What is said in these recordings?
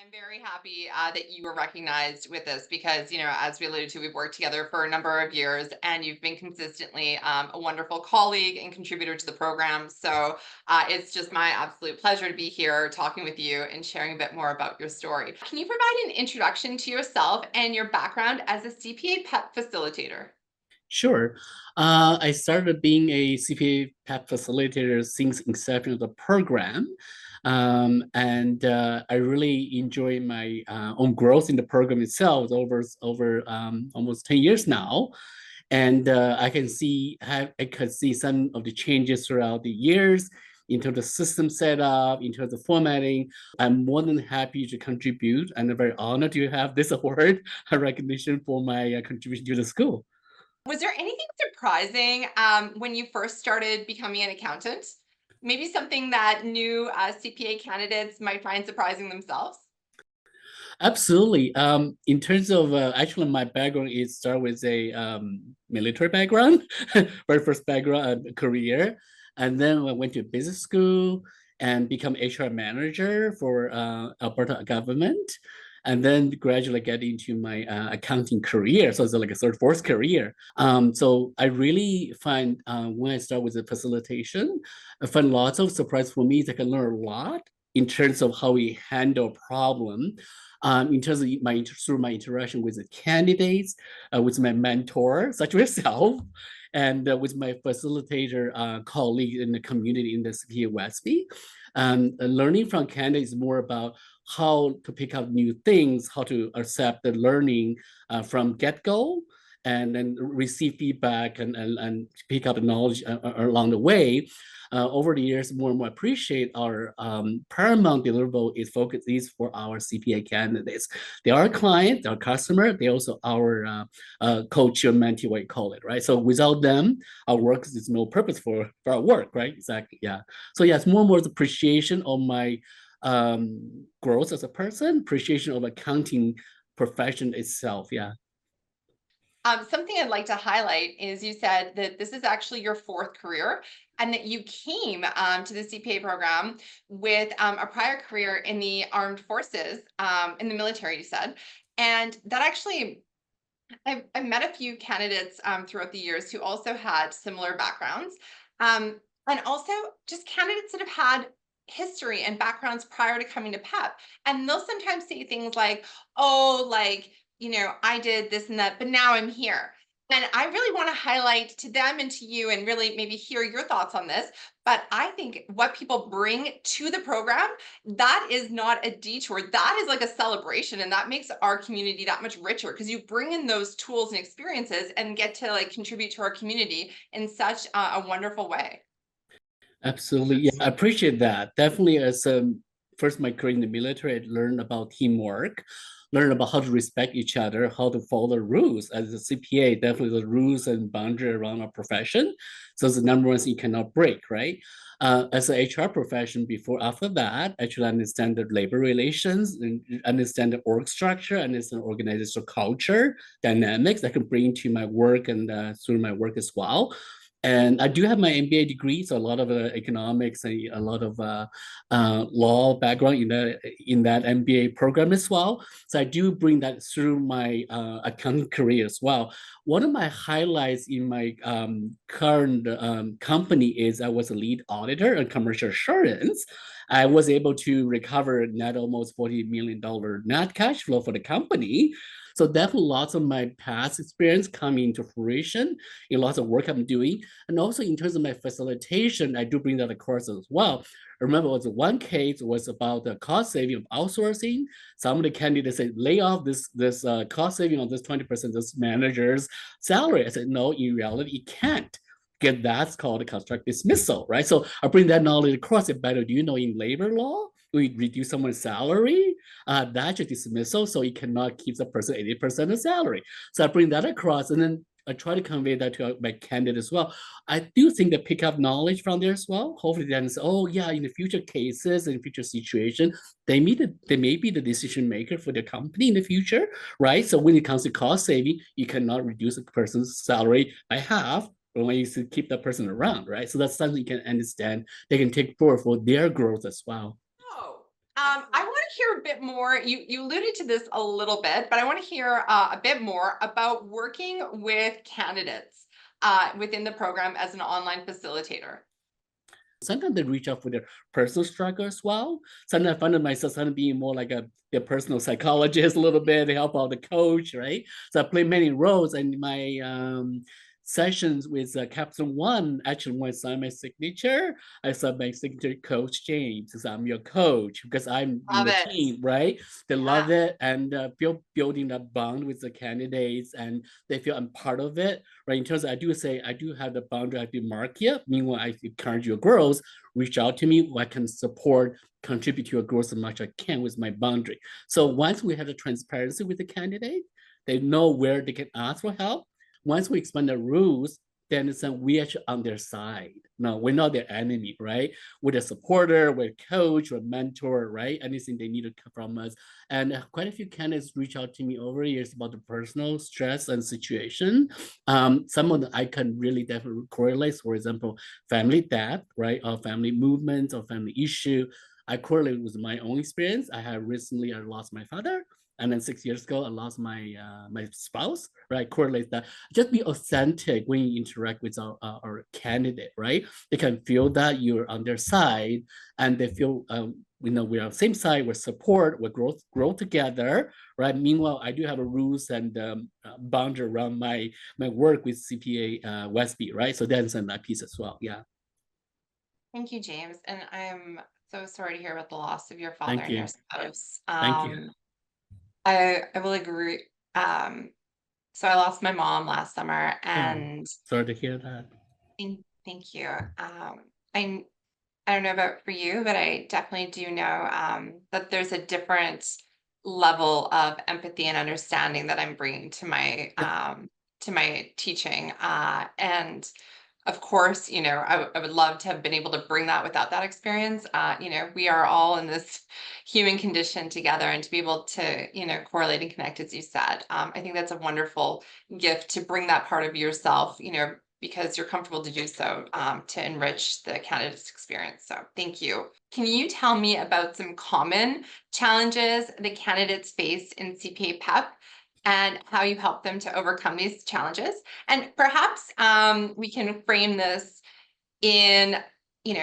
I'm very happy that you were recognized with this because, as we alluded to, we've worked together for a number of years and you've been consistently a wonderful colleague and contributor to the program. So it's just my absolute pleasure to be here talking with you and sharing a bit more about your story. Can you provide an introduction to yourself and your background as a CPA PEP facilitator? Sure. I started being a CPA PAP facilitator since inception of the program. And I really enjoy my own growth in the program itself over almost 10 years now. And I can see some of the changes throughout the years in terms of system setup, in terms of formatting. I'm more than happy to contribute, and I'm very honored to have this award, a recognition for my contribution to the school. Was there anything surprising when you first started becoming an accountant? Maybe something that new CPA candidates might find surprising themselves? Absolutely. In terms of actually, my background is start with a military background, very first background career, and then I went to business school and become HR manager for Alberta government, and then gradually get into my accounting career. So it's like a third, fourth career. So I really find when I start with the facilitation, I find lots of surprise for me. I can learn a lot in terms of how we handle problem in terms of through my interaction with the candidates, with my mentor, such as yourself, and with my facilitator colleague in the community in the CPAWSB. Learning from candidates is more about how to pick up new things, how to accept the learning from get-go, and then receive feedback and pick up the knowledge along the way. Over the years, more and more appreciate our paramount deliverable is focus is for our CPA candidates. They are a client, our customer, they also our coach or mentee, what you call it, right? So without them, our work is no purpose for our work, right? Exactly, yeah. So yes, more and more appreciation of my growth as a person, appreciation of accounting profession itself, yeah. Something I'd like to highlight is you said that this is actually your fourth career and that you came to the CPA program with a prior career in the armed forces, in the military, you said. And that actually, I've met a few candidates throughout the years who also had similar backgrounds. And also just candidates that have had history and backgrounds prior to coming to PEP. And they'll sometimes say things like, oh, like, I did this and that, but now I'm here. And I really want to highlight to them and to you and really maybe hear your thoughts on this. But I think what people bring to the program, that is not a detour. That is like a celebration. And that makes our community that much richer because you bring in those tools and experiences and get to like contribute to our community in such a wonderful way. Absolutely. Yeah, I appreciate that. Definitely as first my career in the military, I learned about teamwork, learn about how to respect each other, how to follow the rules. As a CPA, definitely the rules and boundary around our profession. So it's the number one thing you cannot break, right? As an HR profession, after that, actually understand the labor relations, and understand the org structure, understand organizational culture, dynamics that I can bring to my work and through my work as well. And I do have my MBA degree, so a lot of economics and a lot of law background in that MBA program as well. So I do bring that through my accounting career as well. One of my highlights in my current company is I was a lead auditor on commercial assurance. I was able to recover net almost $40 million net cash flow for the company. So definitely lots of my past experience coming into fruition in lots of work I'm doing. And also in terms of my facilitation, I do bring that across as well. I remember was one case was about the cost saving of outsourcing. Some of the candidates said, lay off this cost saving on this 20% this manager's salary. I said, no, in reality, it can't. Get that's called a contract dismissal, right? So I bring that knowledge across it better. Do you know in labor law, we reduce someone's salary, that's a dismissal, so you cannot keep the person 80% of salary. So I bring that across, and then I try to convey that to my candidate as well. I do think they pick up knowledge from there as well. Hopefully, then say, oh yeah, in the future cases and future situation, they may be the decision maker for the company in the future, right? So when it comes to cost saving, you cannot reduce a person's salary by half when you keep that person around, right? So that's something you can understand. They can take forward for their growth as well. Oh, I want to hear a bit more. You alluded to this a little bit, but I want to hear a bit more about working with candidates within the program as an online facilitator. Sometimes they reach out for their personal struggle as well. Sometimes I find myself kind of being more like their personal psychologist a little bit. They help out the coach, right? So I play many roles, and my sessions with Captain One actually when I sign my signature, I sign my signature Coach James because I'm your coach because I'm in Love the it. team, right? They Yeah. love it and building that bond with the candidates, and they feel I'm part of it, right? In terms of, I do say I do have the boundary I do mark here. Meanwhile, I encourage your girls reach out to me. I can support, contribute to your growth as much as I can with my boundary. So once we have the transparency with the candidate, they know where they can ask for help. Once we expand the rules, then it's we actually on their side. No, we're not their enemy, right? We're a supporter, we're a coach, we're a mentor, right? Anything they need to come from us. And quite a few candidates reach out to me over the years about the personal stress and situation. Some of them I can really definitely correlate. For example, family death, right? Or family movements or family issue. I correlate with my own experience. I lost my father. And then 6 years ago, I lost my spouse, right? Correlate that. Just be authentic when you interact with our candidate, right? They can feel that you're on their side, and they feel we're on the same side. We're support. We're grow together, right? Meanwhile, I do have a rules and boundary around my work with CPA WSB, right? So that's in that piece as well. Yeah. Thank you, James. And I'm so sorry to hear about the loss of your father Thank and your you. spouse. Thank you. I will agree. So I lost my mom last summer, Oh, and sorry to hear that. thank you. I I don't know about for you, but I definitely do know that there's a different level of empathy and understanding that I'm bringing Yep. to my teaching. And of course, I would love to have been able to bring that without that experience. We are all in this human condition together, and to be able to, correlate and connect, as you said, I think that's a wonderful gift to bring that part of yourself, because you're comfortable to do so, to enrich the candidate's experience. So thank you. Can you tell me about some common challenges the candidates face in CPA PEP and how you help them to overcome these challenges? And perhaps we can frame this in,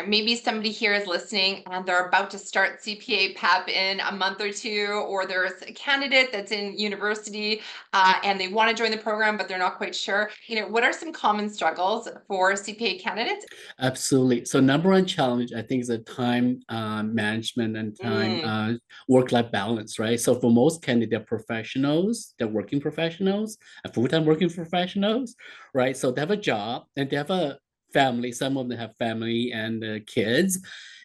maybe somebody here is listening and they're about to start CPA PEP in a month or two, or there's a candidate that's in university and they want to join the program, but they're not quite sure. What are some common struggles for CPA candidates? Absolutely. So number one challenge, I think, is the time management and time Mm, work-life balance, right? So for most candidates, they're professionals, they're working professionals, full-time working professionals, right? So they have a job and they have a family. Some of them have family and kids,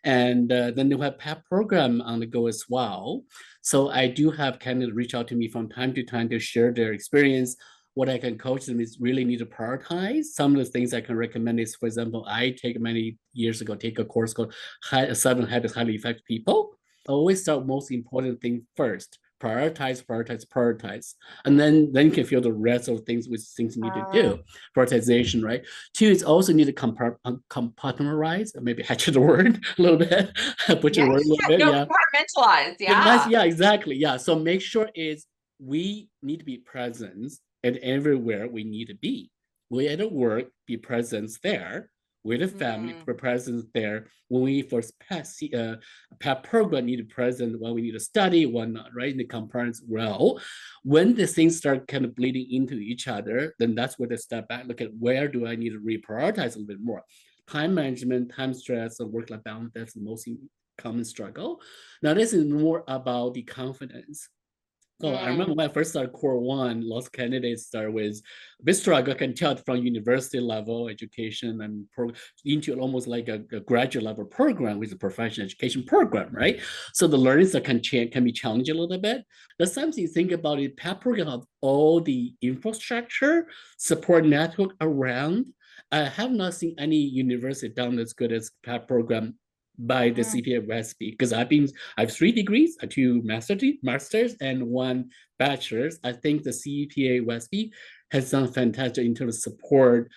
and then they have PAP program on the go as well. So I do have candidates reach out to me from time to time to share their experience. What I can coach them is really need to prioritize. Some of the things I can recommend is, for example, I take many years ago, take a course called 7 Habits Highly Effective People. Always start most important thing first. Prioritize, prioritize, prioritize. And then you can feel the rest of things with things you need to uh, do. Prioritization, right? Two is also need to compartmentalize, maybe hatch the word a little bit, butcher yeah, the word a little yeah, bit, no, yeah. compartmentalize. Yeah, nice. Yeah. Yeah, exactly. Yeah. So make sure is we need to be present and everywhere we need to be. We at work, be present there. With the family, Mm, be present there. When we first pass PAP program, need to present when we need to study, when not, right? In the components well. When the things start kind of bleeding into each other, then that's where they step back, look at where do I need to reprioritize a little bit more. Time management, time stress, and work-life balance, that's the most common struggle. Now, this is more about the confidence. So I remember mm, when I first started Core One, lots of candidates start with a bit struggle. I can tell from university level education and into almost like a graduate level program with a professional education program, right? So the learnings that can be challenging a little bit. But sometimes you think about it, PAP program have all the infrastructure, support network around. I have not seen any university done as good as PAP program by the mm. CPA recipe because I have 3 degrees, two masters and one bachelor's. I think the CPA recipe has done fantastic in terms of support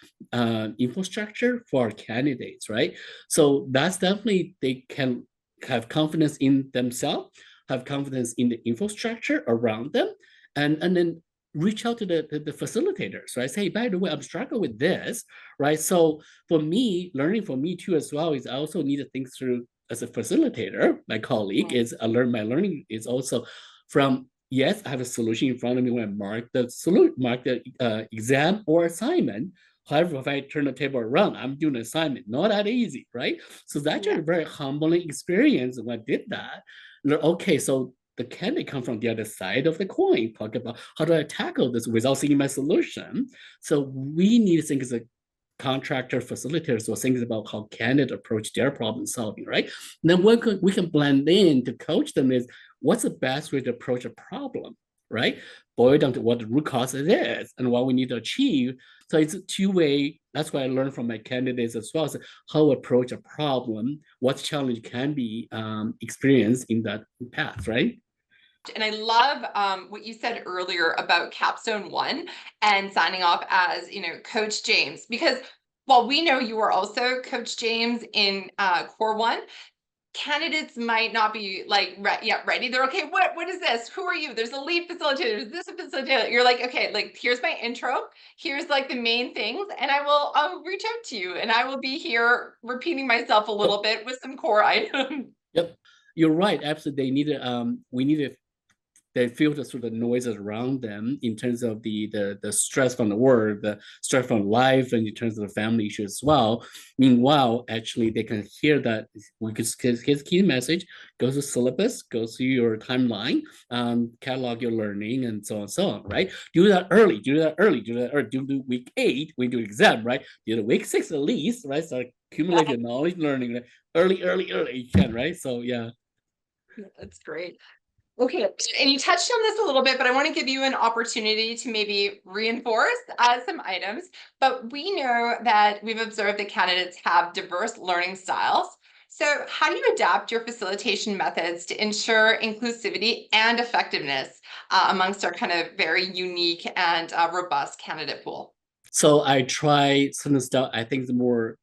infrastructure for our candidates, right? So that's definitely they can have confidence in themselves. have confidence in the infrastructure around them, and then reach out to the facilitators, right? Say, by the way, I'm struggling with this, right? So for me, learning for me too as well is I also need to think through as a facilitator. My colleague is my learning is also from, yes, I have a solution in front of me when I mark the exam or assignment. However, if I turn the table around, I'm doing an assignment. Not that easy, right? So that's a very humbling experience when I did that. Okay, so the candidate come from the other side of the coin, talk about how do I tackle this without seeing my solution. So we need to think as a contractor facilitators or things about how candidate approach their problem solving, right? And then we can blend in to coach them is what's the best way to approach a problem, right? Boil down to what the root cause it is and what we need to achieve. So it's a two-way. That's what I learned from my candidates as well, as how to approach a problem, what challenge can be experienced in that path, right? And I love what you said earlier about Capstone 1 and signing off as, Coach James, because while we know you are also Coach James in Core 1, candidates might not be like ready. They're okay. What is this? Who are you? There's a lead facilitator. Is this a facilitator? You're like, okay, like here's my intro. Here's like the main things, and I'll reach out to you, and I will be here repeating myself a little bit with some core items. Yep, you're right. Absolutely, we need to they filter through the noises around them in terms of the stress from the work, the stress from life, and in terms of the family issue as well. Meanwhile, actually, they can hear that his key message goes to syllabus, goes to your timeline, catalog your learning, and so on and so on, right? Do that early, do that early, do that early. Do week 8, we do exam, right? Do the week 6 at least, right? So accumulate your knowledge, learning, right? Early, you can, right? So yeah. That's great. Okay, and you touched on this a little bit, but I want to give you an opportunity to maybe reinforce some items. But we know that we've observed that candidates have diverse learning styles. So how do you adapt your facilitation methods to ensure inclusivity and effectiveness amongst our kind of very unique and robust candidate pool? So I try some stuff. I think it's more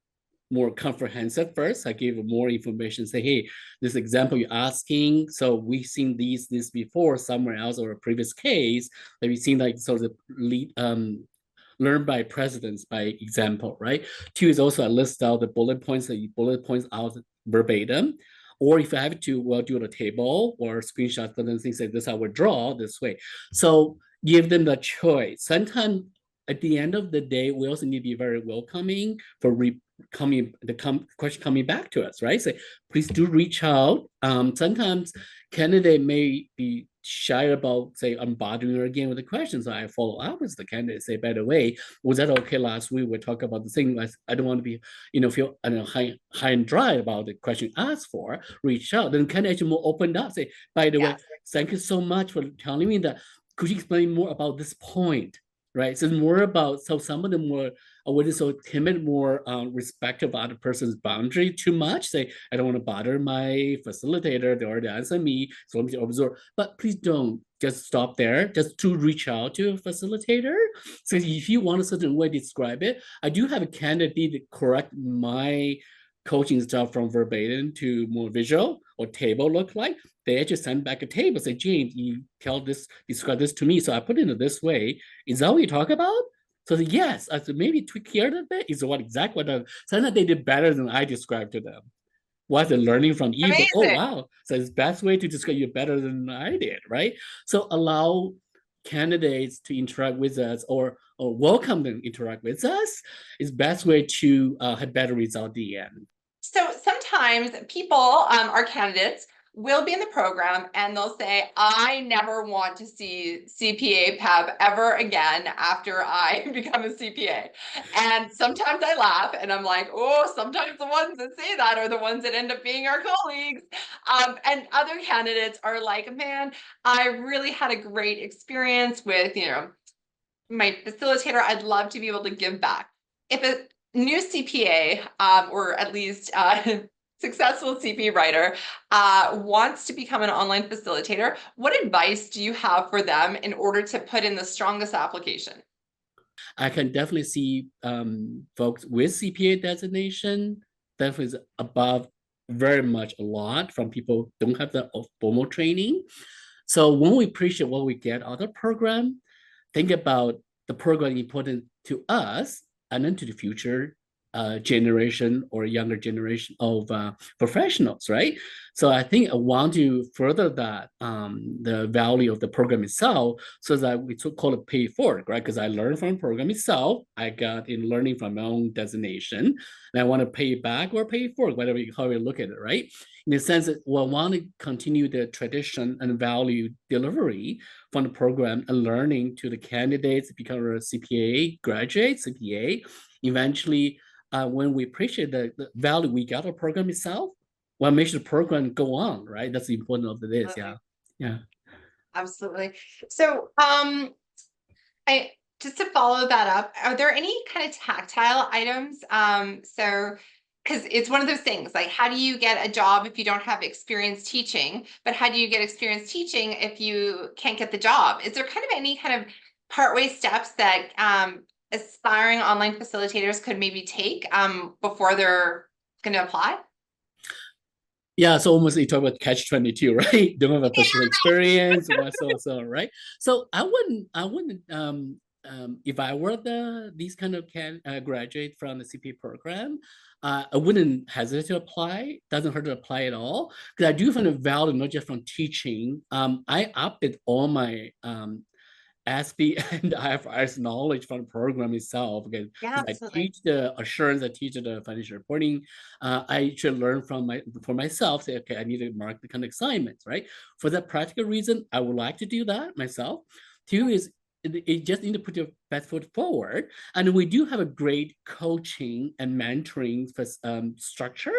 comprehensive first. I give more information, say, hey, this example you're asking, so we've seen this before somewhere else or a previous case that we've seen like sort of lead learn by precedence by example, right? 2 is also a list out the bullet points that you bullet points out verbatim. Or if I have to, well, do it a table or screenshot certain things like this, I would draw this way. So give them the choice. Sometimes at the end of the day, we also need to be very welcoming for question coming back to us, right? Say, please do reach out. Sometimes candidate may be shy about, say, I'm bothering her again with the questions. So I follow up with the candidate, say, by the way, was that okay last week? We talked about the thing. I don't want to be, feel high and dry about the question asked for. Reach out. Then candidate more opened up, say, by the way, thank you so much for telling me that. Could you explain more about this point? Right. So it's more about, so some of them were already so timid, more respect of other person's boundary too much. Say, I don't want to bother my facilitator. They already answered me. So I'm to observe. But please don't just stop there. Just to reach out to a facilitator. So if you want a certain way to describe it, I do have a candidate correct my coaching stuff from verbatim to more visual or table look like. They actually send back a table, say, James, you describe this to me. So I put it in this way. Is that what you talk about? So yes, I said, maybe tweak here a bit. Is what exactly what sometimes they did better than I described to them. Was the learning from ebook? Oh wow. So it's best way to describe you better than I did, right? So allow candidates to interact with us or welcome them to interact with us is best way to have better result at the end. So sometimes people, our candidates, will be in the program and they'll say, I never want to see CPA PEB ever again after I become a CPA. And sometimes I laugh and I'm like, oh, sometimes the ones that say that are the ones that end up being our colleagues. And other candidates are like, man, I really had a great experience with, my facilitator. I'd love to be able to give back. If a new CPA, or at least successful CPA writer, wants to become an online facilitator, what advice do you have for them in order to put in the strongest application? I can definitely see folks with CPA designation definitely is above very much a lot from people who don't have the formal training. So when we appreciate what we get out of the program, think about the program important to us and then to the future generation or younger generation of professionals, right? So I think I want to further that the value of the program itself, so that we call it pay forward, right? Because I learned from the program itself, I got in learning from my own designation, and I want to pay back or pay forward, whatever how you look at it, right? In the sense that we want to continue the tradition and value delivery from the program and learning to the candidates, become a CPA graduate, CPA. Eventually, when we appreciate the value we got of the program itself, well, make sure the program go on, right? That's the important of this. Yeah. Yeah. Absolutely. So, I just to follow that up, are there any kind of tactile items? So because it's one of those things, like how do you get a job if you don't have experience teaching? But how do you get experience teaching if you can't get the job? Is there kind of any kind of partway steps that aspiring online facilitators could maybe take before they're going to apply? Yeah, so almost you talk about catch-22, right? Don't have a personal experience, so right? So I wouldn't if I were these kind of graduate from the CPA program, I wouldn't hesitate to apply. Doesn't hurt to apply at all. Because I do find a value not just from teaching. I opted all my ASPE and IFRS knowledge from the program itself, because Yeah, I absolutely. teach the assurance, I teach the financial reporting. I should learn for myself, say, okay, I need to mark the kind of assignments, right? For that practical reason, I would like to do that myself. Two is it just need to put your best foot forward. And we do have a great coaching and mentoring structure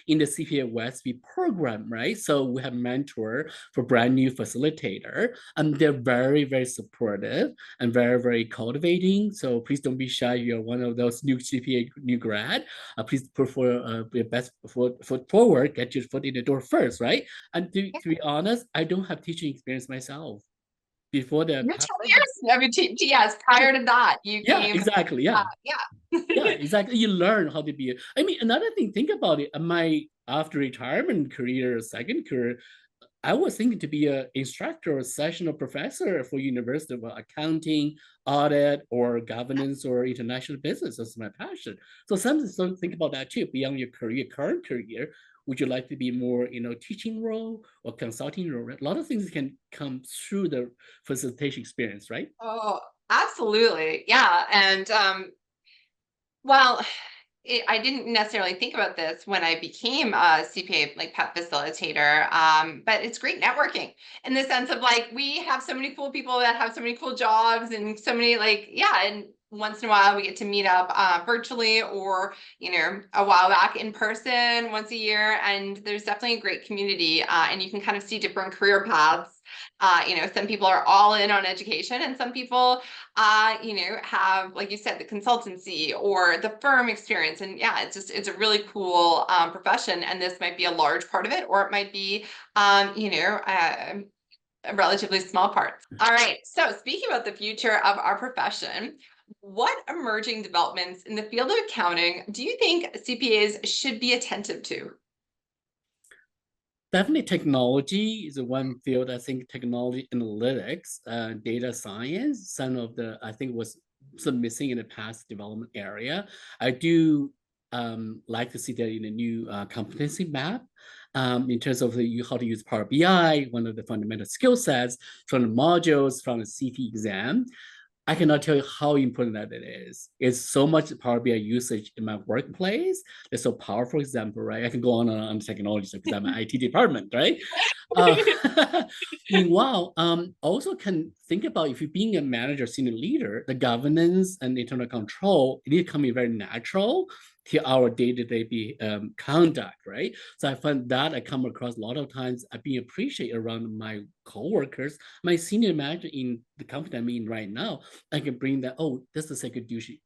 in the CPAWSB program, right? So we have mentor for brand new facilitator, and they're very, very supportive and very, very cultivating. So please don't be shy. You're one of those new CPA new grad. Please put for your best foot forward, get your foot in the door first, right? And to be honest, I don't have teaching experience myself before the You're 10 years. I mean, yes, prior to that, you yeah, came. exactly. Yeah. Yeah. Yeah, exactly. You learn how to be. I mean, another thing, think about it. My after retirement career, second career, I was thinking to be an instructor or sessional professor for university of accounting, audit, or governance or international business. That's my passion. So sometimes think about that too. Beyond your career, current career, would you like to be more, teaching role or consulting role? A lot of things can come through the facilitation experience, right? Oh, absolutely. Yeah. And well, I didn't necessarily think about this when I became a CPA like PEP facilitator, but it's great networking in the sense of like we have so many cool people that have so many cool jobs and so many like yeah, and once in a while we get to meet up virtually or a while back in person once a year, and there's definitely a great community, and you can kind of see different career paths. Some people are all in on education, and some people have, like you said, the consultancy or the firm experience. And yeah, it's a really cool profession. And this might be a large part of it, or it might be, a relatively small part. All right. So speaking about the future of our profession, what emerging developments in the field of accounting do you think CPAs should be attentive to? Definitely technology is one field. I think technology analytics, data science, some of the, I think was some missing in the past development area. I do like to see that in a new competency map in terms of how to use Power BI, one of the fundamental skill sets from the modules from the CP exam. I cannot tell you how important that it is. It's so much Power BI usage in my workplace. It's so powerful example, right? I can go on technology because I'm an IT department, right? Meanwhile, also can think about if you're being a manager, senior leader, the governance and internal control, it is coming very natural to our day-to-day conduct, right? So I find that I come across a lot of times I've been appreciated around my coworkers, my senior manager in the company I'm in right now. I can bring that, oh, this is a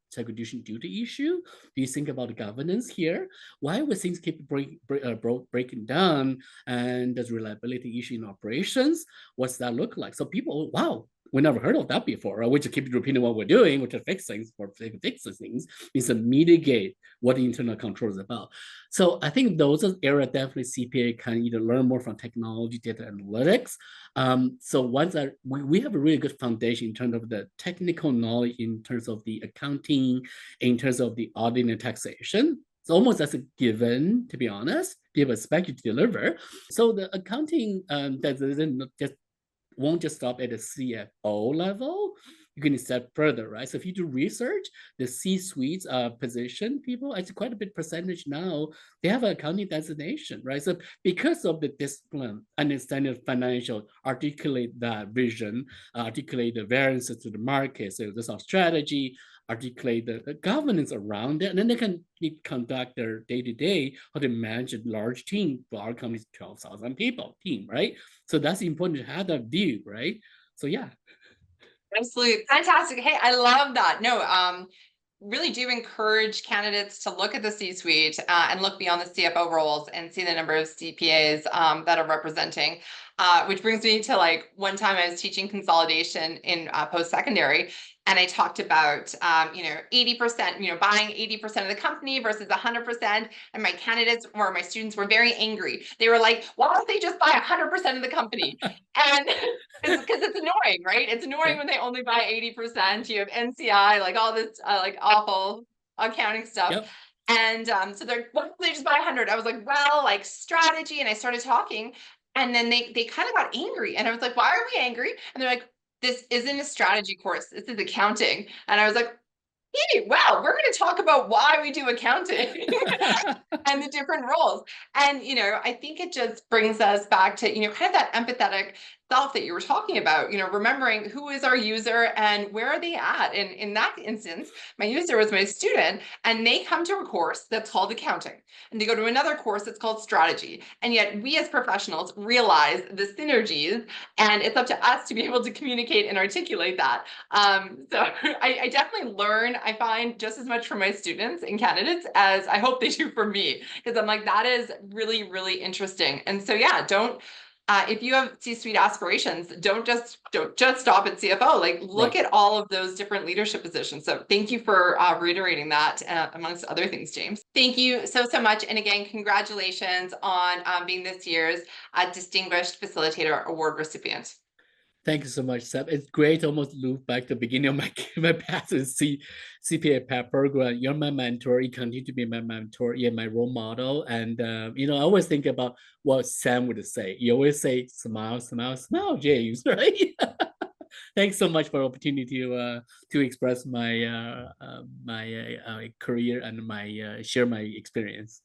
segregation duty issue. Do you think about the governance here? Why would things keep breaking down? And there's reliability issue in operations. What's that look like? So people, wow, we never heard of that before, right? We just keep repeating what we're doing, which is fix things for fix things, means to mitigate what the internal control is about. So I think those are areas definitely CPA can either learn more from technology, data analytics. So once we have a really good foundation in terms of the technical knowledge, in terms of the accounting, in terms of the auditing and taxation. It's almost as a given, to be honest. People expect you to deliver. So the accounting doesn't just won't just stop at the CFO level. You can step further, right? So if you do research, the C-suite position people, it's quite a bit percentage now, they have an accounting designation, right? So because of the discipline, understanding of financial, articulate that vision, articulate the variances to the market. So this is our strategy, articulate the governance around it, and then they can conduct their day-to-day, how to manage a large team. For our company, 12,000 people team, right? So that's important to have that view, right? So yeah. Absolutely. Fantastic. Hey, I love that. No, really do encourage candidates to look at the C-suite and look beyond the CFO roles and see the number of CPAs that are representing. Which brings me to like one time I was teaching consolidation in post-secondary, and I talked about 80%, buying 80% of the company versus 100%. And my candidates or my students were very angry. They were like, "Why don't they just buy 100% of the company?" And because it's annoying, right? It's annoying when they only buy 80%. You have NCI, like all this like awful accounting stuff. Yep. And so they're, why don't they just buy 100? I was like, well, like strategy. And I started talking. And then they kind of got angry. And I was like, why are we angry? And they're like, this isn't a strategy course. This is accounting. And I was like, hey, wow, we're going to talk about why we do accounting and the different roles. And, I think it just brings us back to, kind of that empathetic self that you were talking about, remembering who is our user and where are they at. And in that instance, my user was my student, and they come to a course that's called accounting, and they go to another course that's called strategy. And yet we as professionals realize the synergies, and it's up to us to be able to communicate and articulate that. So I definitely learn, I find, just as much from my students and candidates as I hope they do for me, because I'm like, that is really, really interesting. And so, yeah, don't, if you have C-suite aspirations, don't just stop at CFO, like look Right. at all of those different leadership positions. So thank you for reiterating that amongst other things, James. Thank you so much. And again, congratulations on being this year's Distinguished Facilitator Award recipient. Thank you so much, Seb. It's great to almost look back to the beginning of my path to CPA PAP program. You're my mentor. You continue to be my mentor. You're my role model. And, I always think about what Sam would say. You always say, smile, smile, smile, James, right? Thanks so much for the opportunity to express my career and my share my experience.